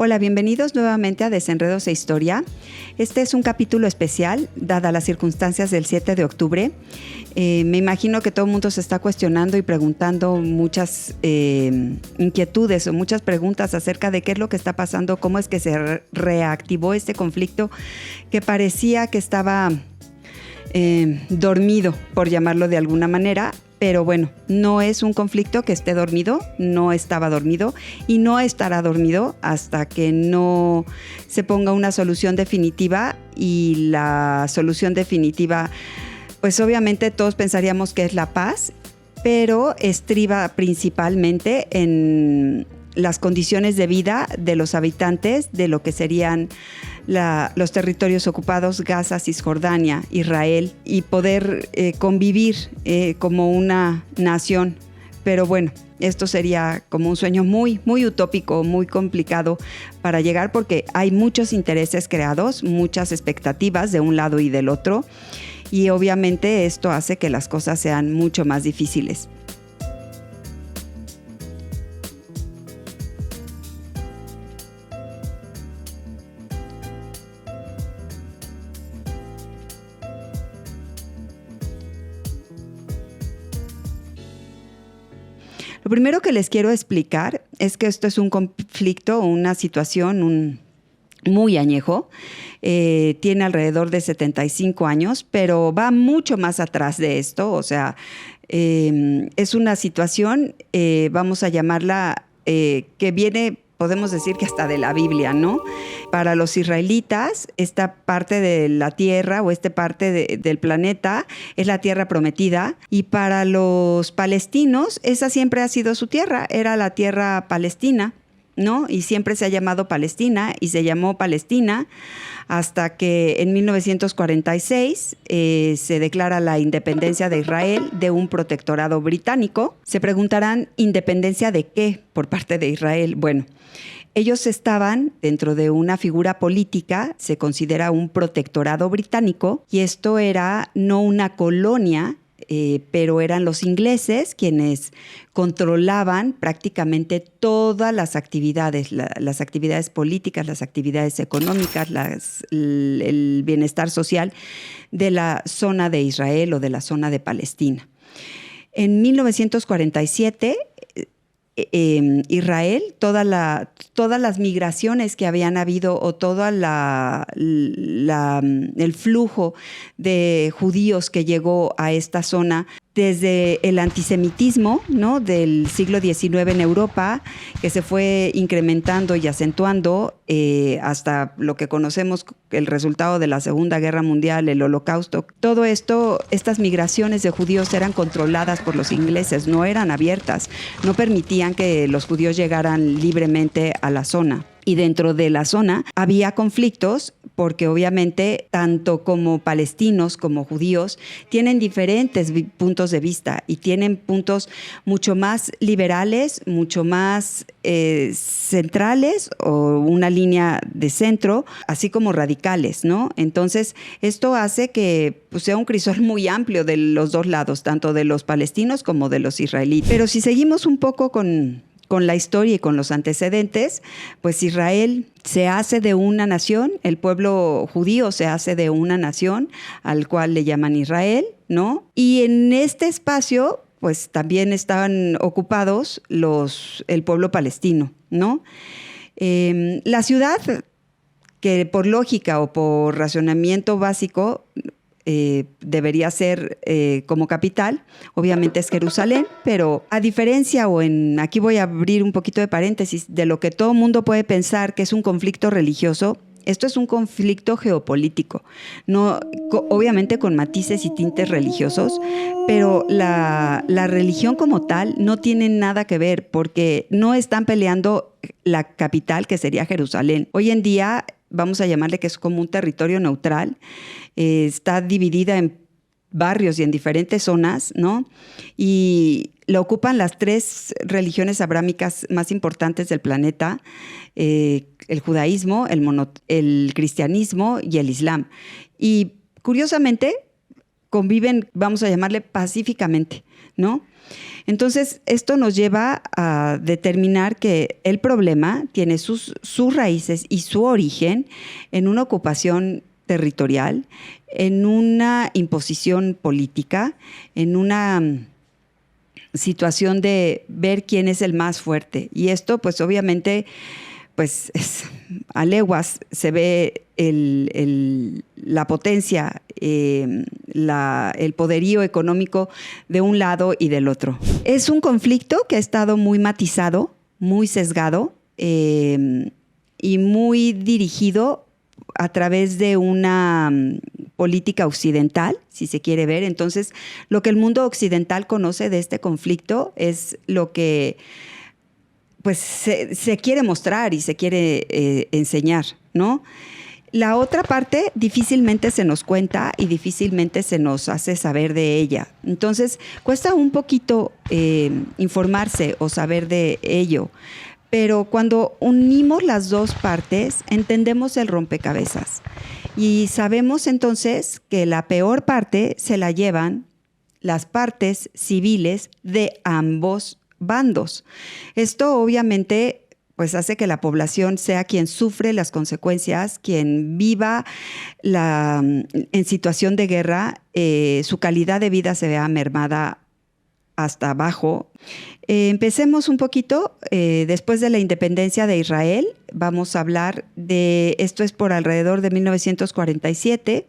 Hola, bienvenidos nuevamente a Desenredos e Historia. Este es un capítulo especial, dadas las circunstancias del 7 de octubre. Me imagino que todo el mundo se está cuestionando y preguntando muchas inquietudes o muchas preguntas acerca de qué es lo que está pasando, cómo es que se reactivó este conflicto que parecía que estaba dormido, por llamarlo de alguna manera. Pero bueno, no es un conflicto que esté dormido, no estaba dormido y no estará dormido hasta que no se ponga una solución definitiva. Y la solución definitiva, pues obviamente todos pensaríamos que es la paz, pero estriba principalmente en las condiciones de vida de los habitantes de lo que serían los territorios ocupados, Gaza, Cisjordania, Israel, y poder convivir como una nación. Pero bueno, esto sería como un sueño muy, muy utópico, muy complicado para llegar, porque hay muchos intereses creados, muchas expectativas de un lado y del otro, y obviamente esto hace que las cosas sean mucho más difíciles. Lo primero que les quiero explicar es que esto es un conflicto, una situación muy añejo. Tiene alrededor de 75 años, pero va mucho más atrás de esto. O sea, es una situación, vamos a llamarla, que viene, podemos decir que hasta de la Biblia, ¿no? Para los israelitas, esta parte de la tierra o esta parte del planeta es la tierra prometida, y para los palestinos esa siempre ha sido su tierra, era la tierra palestina, ¿no? Y siempre se ha llamado Palestina y se llamó Palestina hasta que en 1946 se declara la independencia de Israel de un protectorado británico. Se preguntarán, ¿independencia de qué por parte de Israel? Bueno, ellos estaban dentro de una figura política, se considera un protectorado británico, y esto era no una colonia, pero eran los ingleses quienes controlaban prácticamente todas las actividades, las actividades políticas, las actividades económicas, el bienestar social de la zona de Israel o de la zona de Palestina. En 1947, Israel, todas las migraciones que habían habido o todo el flujo de judíos que llegó a esta zona, desde el antisemitismo, ¿no?, del siglo XIX en Europa, que se fue incrementando y acentuando hasta lo que conocemos, el resultado de la Segunda Guerra Mundial, el Holocausto. Todo esto, estas migraciones de judíos eran controladas por los ingleses, no eran abiertas, no permitían que los judíos llegaran libremente a la zona. Y dentro de la zona había conflictos porque obviamente tanto como palestinos como judíos tienen diferentes puntos de vista y tienen puntos mucho más liberales, mucho más centrales o una línea de centro, así como radicales, ¿no? Entonces esto hace que pues, sea un crisol muy amplio de los dos lados, tanto de los palestinos como de los israelíes. Pero si seguimos un poco con la historia y con los antecedentes, pues Israel se hace de una nación, el pueblo judío se hace de una nación al cual le llaman Israel, ¿no? Y en este espacio, pues también estaban ocupados el pueblo palestino, ¿no? La ciudad, que por lógica o por razonamiento básico debería ser como capital, obviamente es Jerusalén, pero a diferencia aquí voy a abrir un poquito de paréntesis, de lo que todo mundo puede pensar que es un conflicto religioso, esto es un conflicto geopolítico, no, obviamente con matices y tintes religiosos, pero la religión como tal no tiene nada que ver, porque no están peleando la capital, que sería Jerusalén. Hoy en día vamos a llamarle que es como un territorio neutral, está dividida en barrios y en diferentes zonas, ¿no? Y lo ocupan las tres religiones abrámicas más importantes del planeta, el judaísmo, el cristianismo y el islam. Y curiosamente, conviven, vamos a llamarle pacíficamente, ¿no? Entonces, esto nos lleva a determinar que el problema tiene sus raíces y su origen en una ocupación territorial, en una imposición política, en una situación de ver quién es el más fuerte. Y esto, pues obviamente, pues a leguas se ve la potencia, el poderío económico de un lado y del otro. Es un conflicto que ha estado muy matizado, muy sesgado y muy dirigido a través de una política occidental, si se quiere ver. Entonces, lo que el mundo occidental conoce de este conflicto es lo que pues se quiere mostrar y se quiere enseñar, ¿no? La otra parte difícilmente se nos cuenta y difícilmente se nos hace saber de ella. Entonces, cuesta un poquito informarse o saber de ello. Pero cuando unimos las dos partes, entendemos el rompecabezas. Y sabemos entonces que la peor parte se la llevan las partes civiles de ambos bandos. Esto obviamente pues hace que la población sea quien sufre las consecuencias, quien viva en situación de guerra, su calidad de vida se vea mermada hasta abajo. Empecemos un poquito, después de la independencia de Israel, vamos a hablar de, esto es por alrededor de 1947,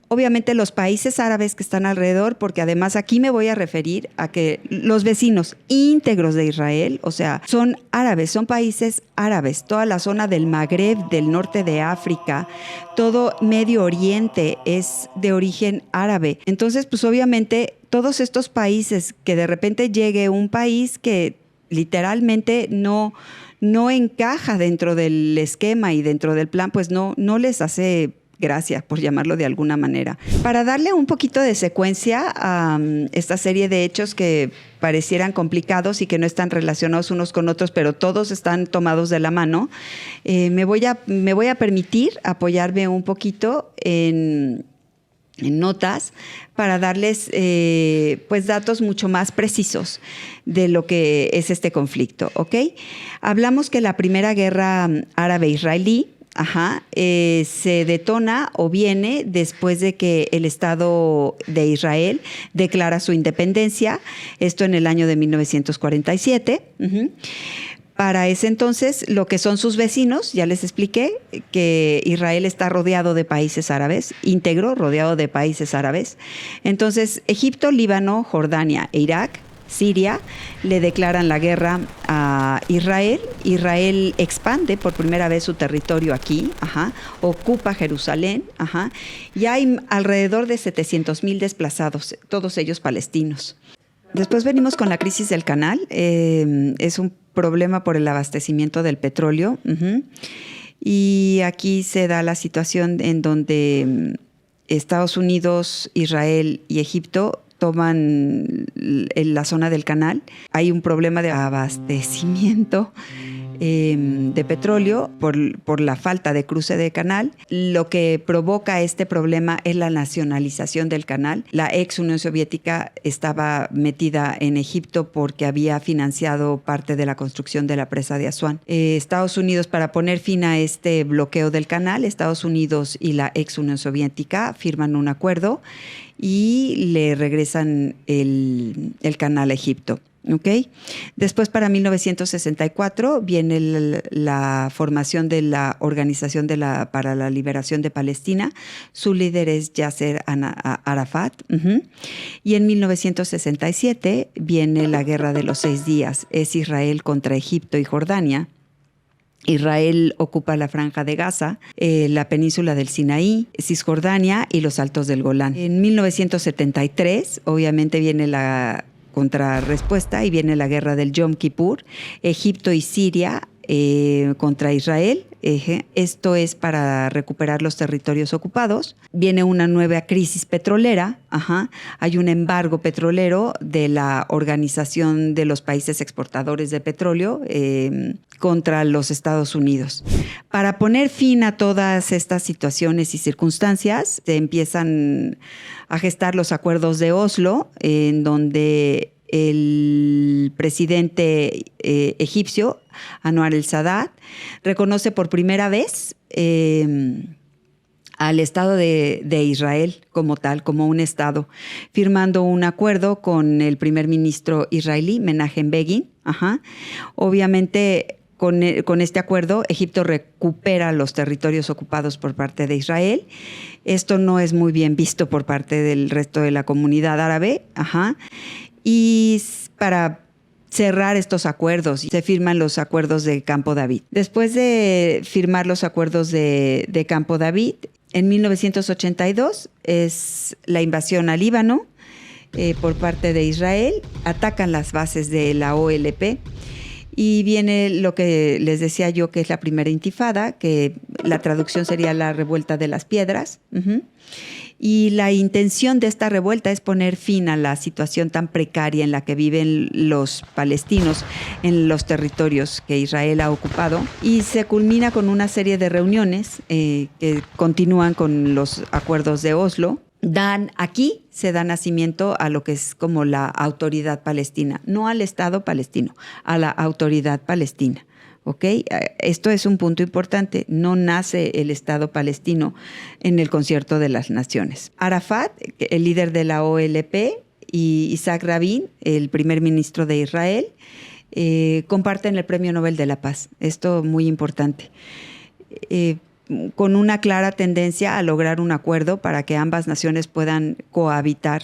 obviamente los países árabes que están alrededor, porque además aquí me voy a referir a que los vecinos íntegros de Israel, o sea, son árabes, son países árabes, toda la zona del Magreb, del norte de África, todo Medio Oriente es de origen árabe. Entonces, pues obviamente todos estos países, que de repente llegue un país que literalmente no encaja dentro del esquema y dentro del plan, pues no les hace gracia, por llamarlo de alguna manera. Para darle un poquito de secuencia a esta serie de hechos que parecieran complicados y que no están relacionados unos con otros, pero todos están tomados de la mano, me voy a permitir apoyarme un poquito en notas para darles pues datos mucho más precisos de lo que es este conflicto, ¿ok? Hablamos que la primera guerra árabe-israelí se detona o viene después de que el Estado de Israel declara su independencia, esto en el año de 1947. Para ese entonces, lo que son sus vecinos, ya les expliqué que Israel está rodeado de países árabes, íntegro, rodeado de países árabes. Entonces, Egipto, Líbano, Jordania e Irak, Siria, le declaran la guerra a Israel. Israel expande por primera vez su territorio aquí, ocupa Jerusalén, y hay alrededor de 700,000 desplazados, todos ellos palestinos. Después venimos con la crisis del canal. Es un problema por el abastecimiento del petróleo. Y aquí se da la situación en donde Estados Unidos, Israel y Egipto toman la zona del canal. Hay un problema de abastecimiento de petróleo por la falta de cruce de canal. Lo que provoca este problema es la nacionalización del canal. La ex Unión Soviética estaba metida en Egipto porque había financiado parte de la construcción de la presa de Asuán. Estados Unidos, para poner fin a este bloqueo del canal, Estados Unidos y la ex Unión Soviética firman un acuerdo y le regresan el canal a Egipto. ¿Okay? Después, para 1964, viene la formación de la Organización para la Liberación de Palestina. Su líder es Yasser Arafat. Y en 1967 viene la Guerra de los 6 días. Es Israel contra Egipto y Jordania. Israel ocupa la Franja de Gaza, la península del Sinaí, Cisjordania y los Altos del Golán. En 1973, obviamente, viene la contrarrespuesta y viene la guerra del Yom Kippur. Egipto y Siria contra Israel. Esto es para recuperar los territorios ocupados. Viene una nueva crisis petrolera. Hay un embargo petrolero de la Organización de los Países Exportadores de Petróleo contra los Estados Unidos. Para poner fin a todas estas situaciones y circunstancias, se empiezan a gestar los acuerdos de Oslo, en donde el presidente egipcio, Anwar el-Sadat, reconoce por primera vez al Estado de Israel como tal, como un Estado, firmando un acuerdo con el primer ministro israelí, Menachem Begin. Obviamente, con este acuerdo, Egipto recupera los territorios ocupados por parte de Israel. Esto no es muy bien visto por parte del resto de la comunidad árabe. Y para cerrar estos acuerdos, se firman los acuerdos de Campo David. Después de firmar los acuerdos de Campo David, en 1982 es la invasión al Líbano por parte de Israel. Atacan las bases de la OLP y viene lo que les decía yo, que es la primera intifada, que la traducción sería la revuelta de las piedras. Y la intención de esta revuelta es poner fin a la situación tan precaria en la que viven los palestinos en los territorios que Israel ha ocupado, y se culmina con una serie de reuniones que continúan con los acuerdos de Oslo. Aquí se da nacimiento a lo que es como la autoridad palestina, no al Estado palestino, a la autoridad palestina. Esto es un punto importante. No nace el Estado palestino en el Concierto de las Naciones. Arafat, el líder de la OLP, y Isaac Rabin, el primer ministro de Israel, comparten el Premio Nobel de la Paz. Esto es muy importante. Con una clara tendencia a lograr un acuerdo para que ambas naciones puedan cohabitar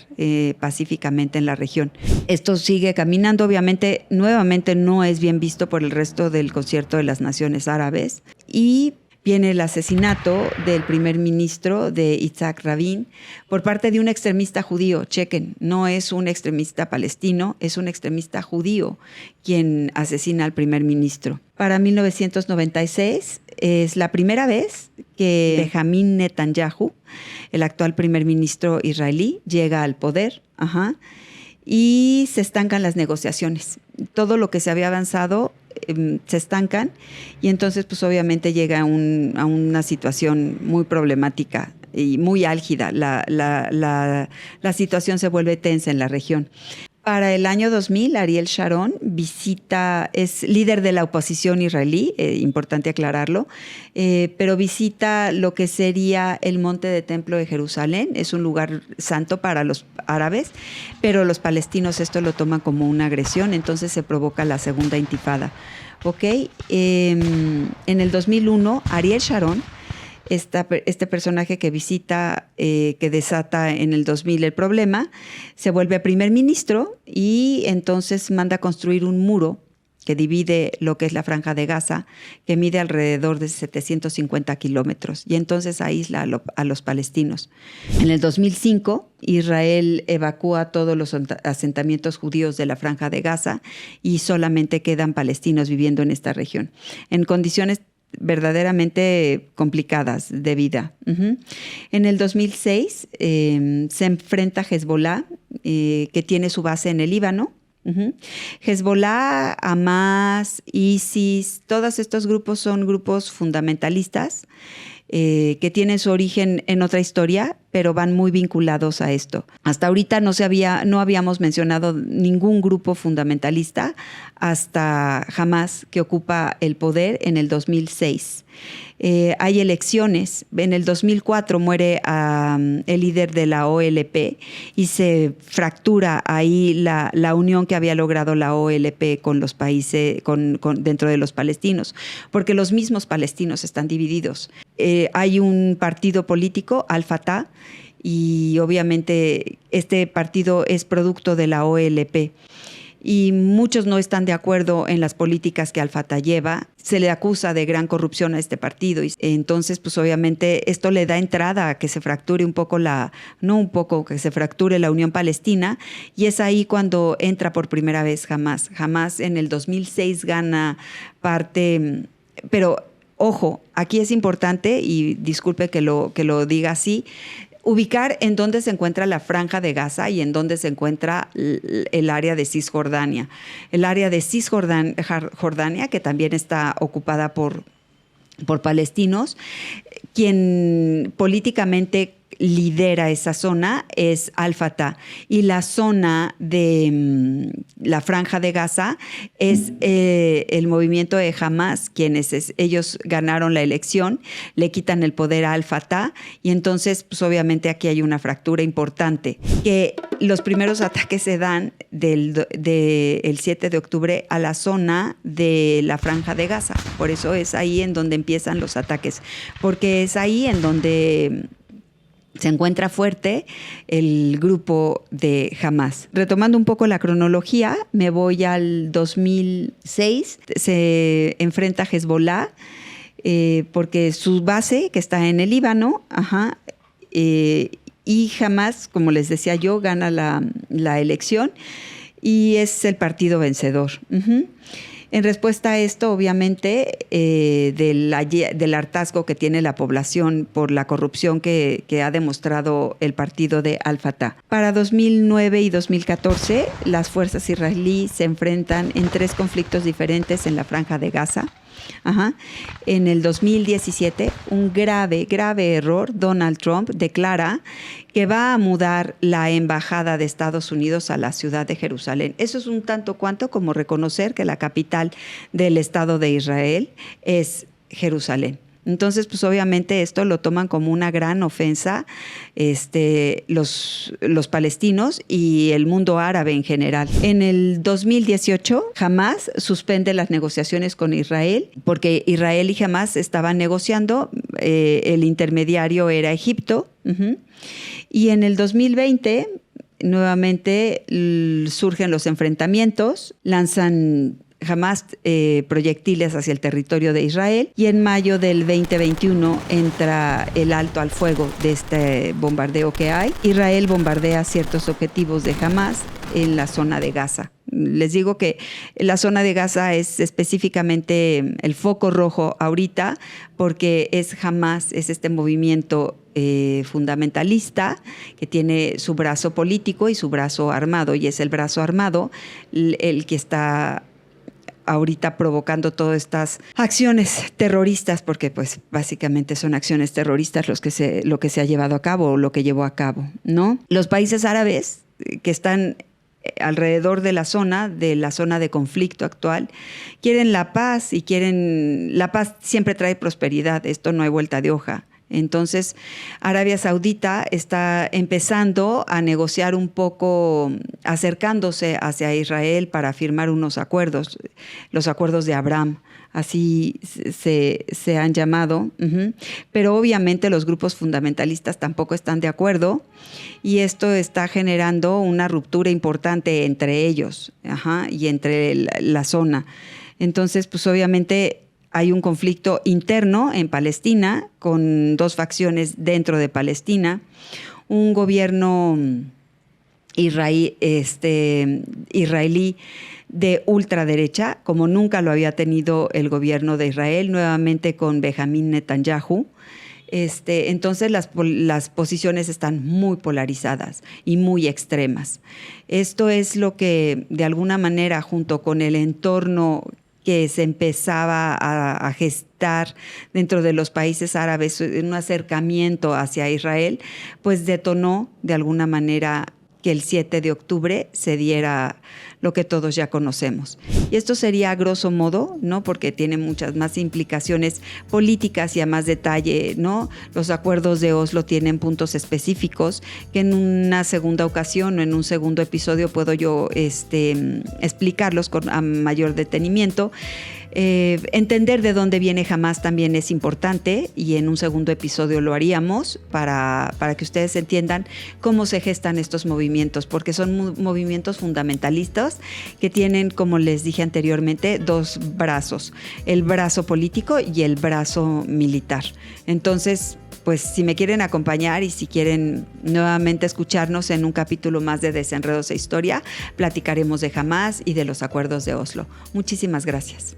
pacíficamente en la región. Esto sigue caminando, obviamente, nuevamente no es bien visto por el resto del Concierto de las Naciones Árabes, y viene el asesinato del primer ministro de Isaac Rabin por parte de un extremista judío. Chequen, no es un extremista palestino, es un extremista judío quien asesina al primer ministro. Para 1996 es la primera vez que Benjamín Netanyahu, el actual primer ministro israelí, llega al poder. Y se estancan las negociaciones. Todo lo que se había avanzado se estancan, y entonces pues obviamente llega a una situación muy problemática y muy álgida. La situación se vuelve tensa en la región. Para el año 2000, Ariel Sharon es líder de la oposición israelí, importante aclararlo, pero visita lo que sería el Monte de Templo de Jerusalén. Es un lugar santo para los árabes, pero los palestinos esto lo toman como una agresión, entonces se provoca la segunda intifada. En el 2001, Ariel Sharon, este personaje que visita, que desata en el 2000 el problema, se vuelve primer ministro y entonces manda construir un muro que divide lo que es la Franja de Gaza, que mide alrededor de 750 kilómetros, y entonces aísla a los palestinos. En el 2005, Israel evacúa todos los asentamientos judíos de la Franja de Gaza y solamente quedan palestinos viviendo en esta región, en condiciones verdaderamente complicadas de vida. En el 2006 se enfrenta a Hezbollah, que tiene su base en el Líbano. Hezbollah, Hamas, ISIS, todos estos grupos son grupos fundamentalistas que tienen su origen en otra historia, pero van muy vinculados a esto. Hasta ahorita no habíamos mencionado ningún grupo fundamentalista hasta Hamas, que ocupa el poder en el 2006. Hay elecciones. En el 2004 muere el líder de la OLP y se fractura ahí la unión que había logrado la OLP con los países, dentro de los palestinos, porque los mismos palestinos están divididos. Hay un partido político, Al-Fatah, y obviamente este partido es producto de la OLP. y muchos no están de acuerdo en las políticas que Al-Fatah lleva. Se le acusa de gran corrupción a este partido y entonces pues obviamente esto le da entrada a que se fracture que se fracture la Unión Palestina, y es ahí cuando entra por primera vez Hamás. Hamás en el 2006 gana parte, pero ojo, aquí es importante, y disculpe que lo diga así, ubicar en dónde se encuentra la Franja de Gaza y en dónde se encuentra el área de Cisjordania. El área de Cisjordania, que también está ocupada por palestinos, quien políticamente lidera esa zona es Al-Fatah, y la zona de la Franja de Gaza es el movimiento de Hamás, quienes ellos ganaron la elección, le quitan el poder a Al-Fatah, y entonces pues obviamente aquí hay una fractura importante, que los primeros ataques se dan del 7 de octubre a la zona de la Franja de Gaza. Por eso es ahí en donde empiezan los ataques, porque es ahí en donde se encuentra fuerte el grupo de Hamás. Retomando un poco la cronología, me voy al 2006. Se enfrenta a Hezbollah porque su base, que está en el Líbano, y Hamás, como les decía yo, gana la elección y es el partido vencedor. En respuesta a esto, obviamente, del hartazgo que tiene la población por la corrupción que ha demostrado el partido de Al-Fatah. Para 2009 y 2014, las fuerzas israelíes se enfrentan en 3 conflictos diferentes en la Franja de Gaza. En el 2017, un grave error, Donald Trump declara que va a mudar la embajada de Estados Unidos a la ciudad de Jerusalén. Eso es un tanto cuanto como reconocer que la capital del Estado de Israel es Jerusalén. Entonces, pues obviamente esto lo toman como una gran ofensa los palestinos y el mundo árabe en general. En el 2018, Hamás suspende las negociaciones con Israel, porque Israel y Hamás estaban negociando, el intermediario era Egipto, y en el 2020 nuevamente surgen los enfrentamientos, lanzan Hamás proyectiles hacia el territorio de Israel, y en mayo del 2021 entra el alto al fuego de este bombardeo que hay. Israel bombardea ciertos objetivos de Hamás en la zona de Gaza. Les digo que la zona de Gaza es específicamente el foco rojo ahorita, porque es Hamás, es este movimiento fundamentalista que tiene su brazo político y su brazo armado, y es el brazo armado el que está ahorita provocando todas estas acciones terroristas, porque pues básicamente son acciones terroristas lo que se ha llevado a cabo, o lo que llevó a cabo, ¿no? Los países árabes que están alrededor de la zona de conflicto actual quieren la paz, y la paz siempre trae prosperidad, esto no hay vuelta de hoja. Entonces, Arabia Saudita está empezando a negociar un poco, acercándose hacia Israel para firmar unos acuerdos, los acuerdos de Abraham, así se han llamado. Pero obviamente los grupos fundamentalistas tampoco están de acuerdo, y esto está generando una ruptura importante entre ellos y entre la zona. Entonces, pues obviamente hay un conflicto interno en Palestina, con 2 facciones dentro de Palestina, un gobierno israelí de ultraderecha, como nunca lo había tenido el gobierno de Israel, nuevamente con Benjamín Netanyahu. Entonces las posiciones están muy polarizadas y muy extremas. Esto es lo que, de alguna manera, junto con el entorno que se empezaba a gestar dentro de los países árabes, un acercamiento hacia Israel, pues detonó de alguna manera que el 7 de octubre se diera lo que todos ya conocemos. Y esto sería a grosso modo, ¿no? Porque tiene muchas más implicaciones políticas y a más detalle, ¿no? Los acuerdos de Oslo tienen puntos específicos que en una segunda ocasión o en un segundo episodio puedo yo explicarlos a mayor detenimiento. Entender de dónde viene Hamás también es importante, y en un segundo episodio lo haríamos para que ustedes entiendan cómo se gestan estos movimientos, porque son movimientos fundamentalistas que tienen, como les dije anteriormente, dos brazos, el brazo político y el brazo militar. Entonces, pues si me quieren acompañar y si quieren nuevamente escucharnos en un capítulo más de Desenredos e Historia, platicaremos de Hamás y de los acuerdos de Oslo. Muchísimas gracias.